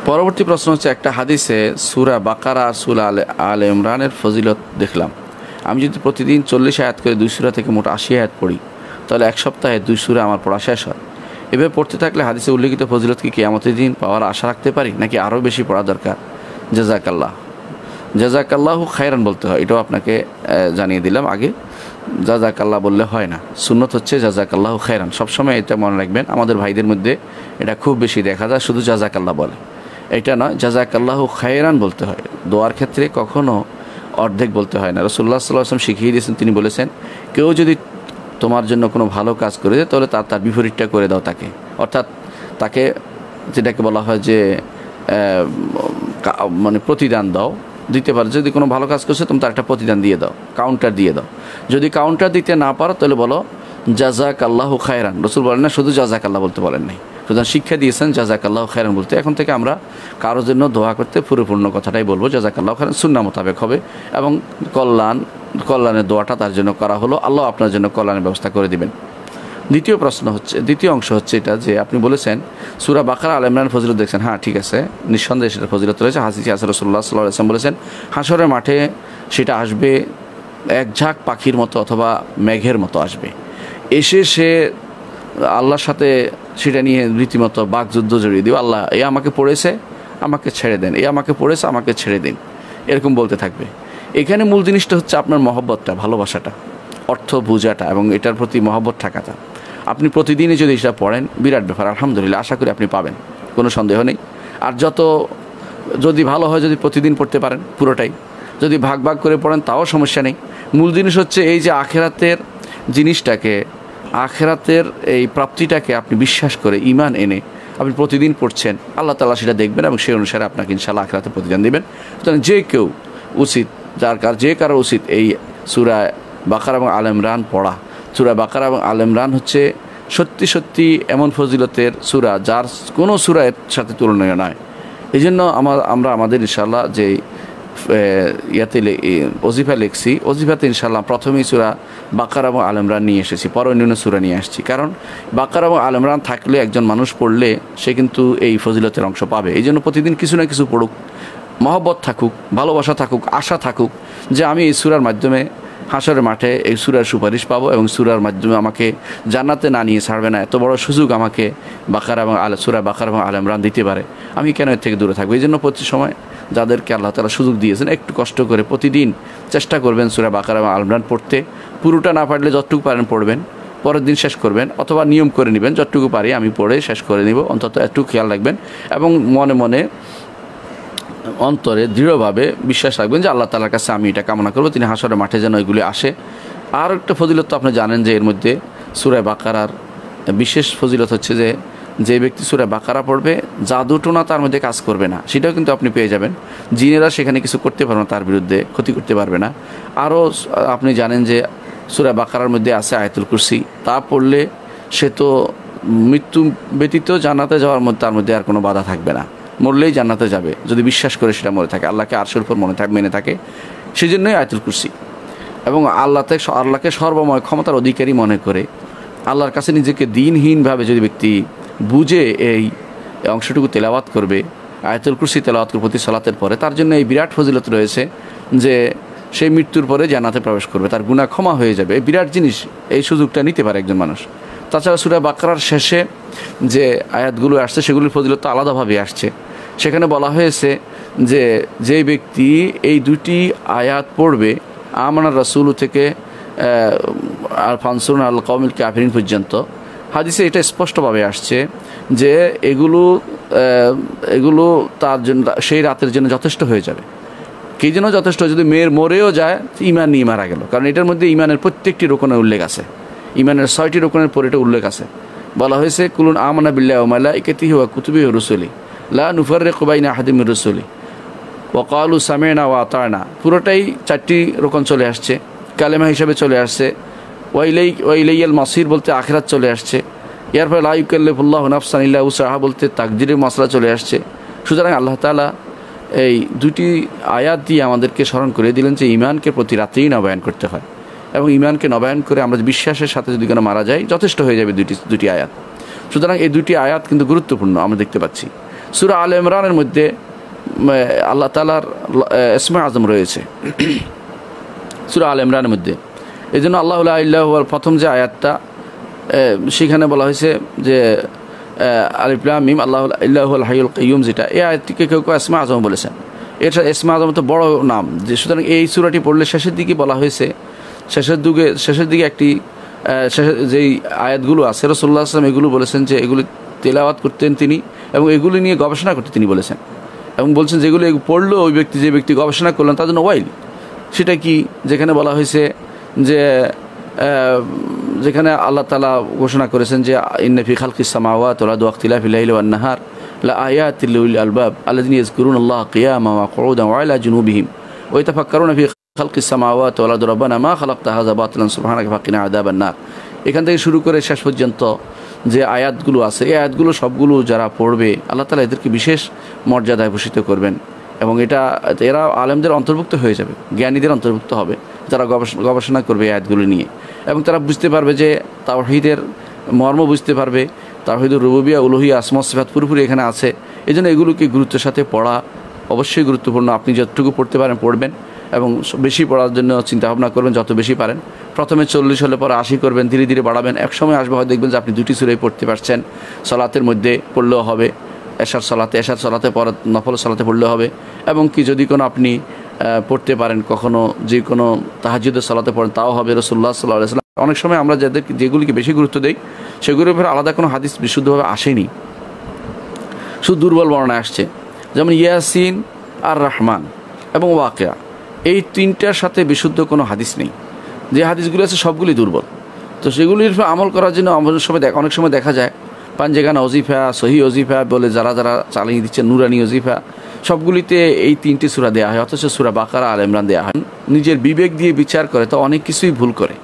পরবর্তী প্রশ্ন হচ্ছে, একটা হাদিসে সূরা বাকারা আর সূরা আলে ইমরানের ফজিলত দেখলাম। আমি যদি প্রতিদিন 40 আয়াত করে 2 সূরা থেকে মোট 80 আয়াত পড়ি, তাহলে এক সপ্তাহে 2 সূরা আমার পড়া শেষ হয়। এভাবে পড়তে থাকলে হাদিসে উল্লেখিত ফজিলত কি কিয়ামতের দিন পাওয়ার আশা রাখতে পারি, নাকি আরও বেশি পড়া দরকার? জাযাকাল্লাহু খায়রান বলতে হয়, এটাও আপনাকে জানিয়ে দিলাম আগে। জাযাকাল্লাহ বললে হয় না, সুন্নত হচ্ছে জাযাকাল্লাহু খায়রান। সবসময় এটা মনে রাখবেন, আমাদের ভাইদের মধ্যে এটা খুব বেশি দেখা যায়, শুধু জাযাকাল্লাহ বলে। এটা নয়, জাযাকাল্লাহু খায়রান বলতে হয়। দোয়ার ক্ষেত্রে কখনো অর্ধেক বলতে হয় না। রাসূলুল্লাহ সাল্লাল্লাহু আলাইহি ওয়াসাল্লাম শিখিয়ে দিয়েছেন, তিনি বলেছেন, কেউ যদি তোমার জন্য কোনো ভালো কাজ করে দেয়, তাহলে তার বিপরীতটা করে দাও তাকে। অর্থাৎ তাকে, যেটাকে বলা হয় যে মানে প্রতিদান দাও, দিতে পারো। যদি কোনো ভালো কাজ করছে, তুমি তার একটা প্রতিদান দিয়ে দাও, কাউন্টার দিয়ে দাও। যদি কাউন্টার দিতে না পারো, তাহলে বলো জাযাকাল্লাহু খায়রান। রাসূল বলেন না, শুধু জাযাকাল্লাহ বলতে বলেন নাই, সুতরাং শিক্ষা দিয়েছেন জাযাকাল্লাহু খায়রান বলতে। এখন থেকে আমরা কারোর জন্য দোয়া করতে পরিপূর্ণ কথাটাই বলবো, জাযাকাল্লাহু খায়রান, সুন্নাহ মোতাবেক হবে, এবং কল্যাণের দোয়াটা তার জন্য করা হলো, আল্লাহ আপনার জন্য কল্যাণের ব্যবস্থা করে দিবেন। দ্বিতীয় অংশ হচ্ছে এটা যে আপনি বলেছেন সূরা বাকারা আলে ইমরান ফজিলত দেখছেন। হ্যাঁ, ঠিক আছে, নিঃসন্দেহে সেটা ফজিলত রয়েছে। হাদিসে আছে রাসূলুল্লাহ সাল্লাল্লাহু আলাইহি ওয়াসাল্লাম বলেছেন, হাসরের মাঠে সেটা আসবে এক ঝাঁক পাখির মতো অথবা মেঘের মতো আসবে। এসে সে আল্লাহর সাথে সেটা নিয়ে রীতিমতো বাকযুদ্ধ জড়িয়ে দিবে। আল্লাহ, এ আমাকে পড়েছে, আমাকে ছেড়ে দেন, এ আমাকে পড়েছে, আমাকে ছেড়ে দিন, এরকম বলতে থাকবে। এখানে মূল জিনিসটা হচ্ছে আপনার মহব্বতটা, ভালোবাসাটা, অর্থ বুঝাটা এবং এটার প্রতি মহব্বত থাকাটা। আপনি প্রতিদিনই যদি এটা পড়েন, বিরাট ব্যাপার, আলহামদুলিল্লাহ, আশা করি আপনি পাবেন, কোনো সন্দেহ নেই। আর যদি ভালো হয়, যদি প্রতিদিন পড়তে পারেন পুরোটাই, যদি ভাগ ভাগ করে পড়েন তাও সমস্যা নেই। মূল জিনিস হচ্ছে এই যে আখেরাতের জিনিসটাকে, আখেরাতের এই প্রাপ্তিটাকে আপনি বিশ্বাস করে ঈমান এনে আপনি প্রতিদিন পড়ছেন, আল্লাহ তাআলা সেটা দেখবেন এবং সেই অনুসারে আপনাকে ইনশাআল্লাহ আখেরাতে প্রতিদান দেবেন। সুতরাং যে কারো উচিত এই সূরা বাকারা এবং আলে ইমরান পড়া। সূরা বাকারা এবং আলে ইমরান হচ্ছে সত্যি এমন ফজিলতের সূরা, যার কোনো সূরা এর সাথে তুলনীয় নয়। এই জন্য আমরা আমাদের ইনশাআল্লাহ যে ওজিফা লিখছি, ওজিফাতে ইনশাআল্লাহ প্রথমেই সূরা বাকারা এবং আলে ইমরান নিয়ে এসেছি, পরে অন্যান্য সূরা নিয়ে আসছি। কারণ বাকারা এবং আলে ইমরান থাকলে, একজন মানুষ পড়লে সে কিন্তু এই ফজিলতের অংশ পাবে। এই জন্য প্রতিদিন কিছু না কিছু পড়ুক, মহব্বত থাকুক, ভালোবাসা থাকুক, আশা থাকুক যে আমি এই সূরার মাধ্যমে হাসরের মাঠে এই সূরার সুপারিশ পাবো এবং সূরার মাধ্যমে আমাকে জান্নাতে না নিয়ে ছাড়বে না, এত বড় সুযোগ আমাকে সূরা বাকারা এবং আলে ইমরান দিতে পারে, আমি কেন এর থেকে দূরে থাকবো? এই জন্য প্রতি সময় যাদেরকে আল্লাহ তাআলা সুযোগ দিয়েছেন, একটু কষ্ট করে প্রতিদিন চেষ্টা করবেন সূরা বাকারা এবং আলে ইমরান পড়তে। পুরোটা না পারলে যতটুকু পারেন পড়বেন, পরের দিন শেষ করবেন, অথবা নিয়ম করে নেবেন, যতটুকু পারি আমি পড়ে শেষ করে নিব, অন্তত একটু খেয়াল রাখবেন এবং মনে অন্তরে দৃঢ়ভাবে বিশ্বাস রাখবেন যে আল্লাহ তাআলার কাছে আমি এটা কামনা করব, তিনি হাসরের মাঠে যেন এগুলি আসে। আর একটা ফজিলত তো আপনি জানেন যে এর মধ্যে সূরা বাকারার বিশেষ ফজিলত হচ্ছে যে ব্যক্তি সূরা বাকারা পড়বে, জাদুটোনা তার মধ্যে কাজ করবে না, সেটাও কিন্তু আপনি পেয়ে যাবেন। জিনেরা সেখানে কিছু করতে পারবে না, তার বিরুদ্ধে ক্ষতি করতে পারবে না। আরও আপনি জানেন যে সূরা বাকারার মধ্যে আছে আয়াতুল কুরসি, তা পড়লে সে তো মৃত্যু ব্যতীত জান্নাতে যাওয়ার মধ্যে তার মধ্যে আর কোনো বাধা থাকবে না, মরলেই জান্নাতে যাবে যদি বিশ্বাস করে সেটা মনে থাকে, আল্লাহকে আরশের উপর মেনে থাকে। সেই জন্যই আয়াতুল কুরসি। এবং আল্লাহকে সর্বময় ক্ষমতার অধিকারী মনে করে আল্লাহর কাছে নিজেকে দিনহীনভাবে যদি ব্যক্তি বুঝে এই অংশটুকু তেলাওয়াত করবে, আয়াতুল কুরসি তেলাওয়াত করবে প্রতি সালাতের পরে, তার জন্য এই বিরাট ফজিলত রয়েছে যে সেই মৃত্যুর পরে জান্নাতে প্রবেশ করবে, তার গুনাহ ক্ষমা হয়ে যাবে। এই বিরাট জিনিস, এই সুযোগটা নিতে পারে একজন মানুষ। তাছাড়া সূরা বাকারার শেষে যে আয়াতগুলো আসছে সেগুলির ফজিলত তো আলাদাভাবে আসছে। সেখানে বলা হয়েছে যে ব্যক্তি এই দুটি আয়াত পড়বে, আমানার রাসূলু থেকে আর ফানসুরনা আল কওমিল কাফিরিন পর্যন্ত, হাদিসে এটা স্পষ্টভাবে আসছে যে এগুলো তার জন্য, সেই রাতের জন্য যথেষ্ট হয়ে যাবে। কী জন্য যথেষ্ট? যদি মরেও যায়, ঈমান নিয়ে মারা গেল। কারণ এটার মধ্যে ঈমানের প্রত্যেকটি রোকনের উল্লেখ আছে, ঈমানের 6টি রোকনের পরে এটা উল্লেখ আছে। বলা হয়েছে কুলুন আমানা বিল্লাহি ওয়া মালাইকাতিহি ওয়া কুতুবিহি ওয়া রুসুলিহি লা নুফাররিকু বাইনা আহাদিন মির রুসুলি ওয়া ক্বালু সামি'না ওয়া আতা'না। পুরোটাই 4টি রোকন চলে আসছে, কালেমা হিসাবে চলে আসছে। ওয়া ইলাইয়াল মাসির বলতে আখিরাত চলে আসছে। এরপরে লা ইউকাল্লিফুল্লাহু নাফসান ইল্লা উসআহা বলতে তাকদীরের মাসলা চলে আসছে। সুতরাং আল্লাহ তাআলা এই দুটি আয়াত দিয়ে আমাদেরকে স্মরণ করে দিলেন যে ঈমানকে প্রতি রাতেই নবায়ন করতে হয়, এবং ঈমানকে নবায়ন করে আমরা বিশ্বাসের সাথে যদি কোনো মারা যাই, যথেষ্ট হয়ে যাবে দুটি আয়াত। সুতরাং এই দুটি আয়াত কিন্তু গুরুত্বপূর্ণ আমরা দেখতে পাচ্ছি। সূরা আলে ইমরানের মধ্যে আল্লাহ তাআলার ইসমে আজম রয়েছে সূরা আলে ইমরানের মধ্যে। এই জন্য আল্লাহু লা ইলাহা ইল্লাহুর প্রথম যে আয়াতটা সেখানে বলা হয়েছে যে আলিফ লাম মিম আল্লাহু লা ইলাহা ইল্লাহুল হাইয়ুল কাইয়্যুম, যেটা এই আয়াতটিকে কেউ কেউ ইসমে আজম বলেছেন। এটা ইসমে আজম তো বড় নাম, যে সুতরাং এই সূরাটি পড়লে শেষের দিকে বলা হয়েছে, শেষের দিকে একটি যেই আয়াতগুলো আছে রাসূলুল্লাহ সাল্লাল্লাহু আলাইহি ওয়াসাল্লাম এগুলো বলেছেন যে এগুলি তেলাওয়াত করতেন তিনি, এবং এগুলি নিয়ে গবেষণা করতে তিনি বলেছেন, এবং বলছেন যেগুলো পড়লো ওই ব্যক্তি যে ব্যক্তি গবেষণা করলেন তার জন্য ওয়াইল। সেটা কি, যেখানে বলা হয়েছে যে যেখানে আল্লাহ তাআলা ঘোষণা করেছেন যে ইন্না ফি খালকিস সামাওয়াতি ওয়াল আরদি ওয়াখতিলাফিল লাইলি ওয়ান নাহার লা আয়াতিল লিউলিল আলবাব আল্লাযিনা ইয়াযকুরুনাল্লাহা কিয়ামান ওয়া কুউদান ওয়া আলা জুনুবিহিম ওয়া ইয়াতাফাক্কারুনা ফি খালকিস সামাওয়াতি ওয়াল আরদি রাব্বানা মা খালাকতা হাযা বাতিলান সুবহানাকা ফাকিনা আযাবান নার। এখান থেকে শুরু করে শেষ পর্যন্ত যে আয়াতগুলো আছে, এই আয়াতগুলো সবগুলো যারা পড়বে আল্লাহ তাআলা এদেরকে বিশেষ মর্যাদায় ভূষিত করবেন, এবং এরা আলেমদের অন্তর্ভুক্ত হয়ে যাবে, জ্ঞানীদের অন্তর্ভুক্ত হবে যারা গবেষণা করবে এই আয়াতগুলো নিয়ে, এবং তারা বুঝতে পারবে যে তাওহীদের মর্ম বুঝতে পারবে, তাওহীদুর রুবুবিয়্যাহ উলুহিয়্যাহ আসমা সিফাত পুরোপুরি এখানে আছে। এই জন্য এগুলোকে গুরুত্বের সাথে পড়া অবশ্যই গুরুত্বপূর্ণ। আপনি যতটুকু পড়তে পারেন পড়বেন, এবং বেশি পড়ার জন্য চিন্তা ভাবনা করবেন যত বেশি পারেন। প্রথমে 40 হলে পরে 80 করবেন, ধীরে ধীরে বাড়াবেন। এক সময় আসবে হয়তো দেখবেন যে আপনি 2টি সূরাই পড়তে পারছেন, সালাতের মধ্যে পড়লেও হবে, এশার সালাতে পরে নফল সালাতে পড়লেও হবে, এবং কি যদি কোনো আপনি পড়তে পারেন কখনো যে কোনো তাহাজ্জুদের সালাতে পড়েন তাও হবে। রাসূলুল্লাহ সাল্লাল্লাহু আলাইহি ওয়াসাল্লাম অনেক সময় আমরা যেগুলিকে বেশি গুরুত্ব দেই সেগুলোর উপরে আলাদা কোনো হাদিস বিশুদ্ধভাবে আসেনি, শুধু দুর্বল বর্ণনা আসছে। যেমন ইয়াসিন, আর রহমান এবং ওয়াকিয়া, এই তিনটার সাথে বিশুদ্ধ কোনো হাদিস নেই। যে হাদিসগুলি আছে সবগুলি দুর্বল। তো সেগুলির আমল করার জন্য অনেক সময় দেখা যায় পাঞ্জেগানা ওজিফা, সহি ওজিফা বলে যারা চালিয়ে দিচ্ছে, নুরানি ওজিফা, সবগুলিতে এই 3টি সূরা দেওয়া হয়, অথচ সূরা বাকারা, আলে ইমরান দেওয়া হয়। নিজের বিবেক দিয়ে বিচার করে তো অনেক কিছুই ভুল করে।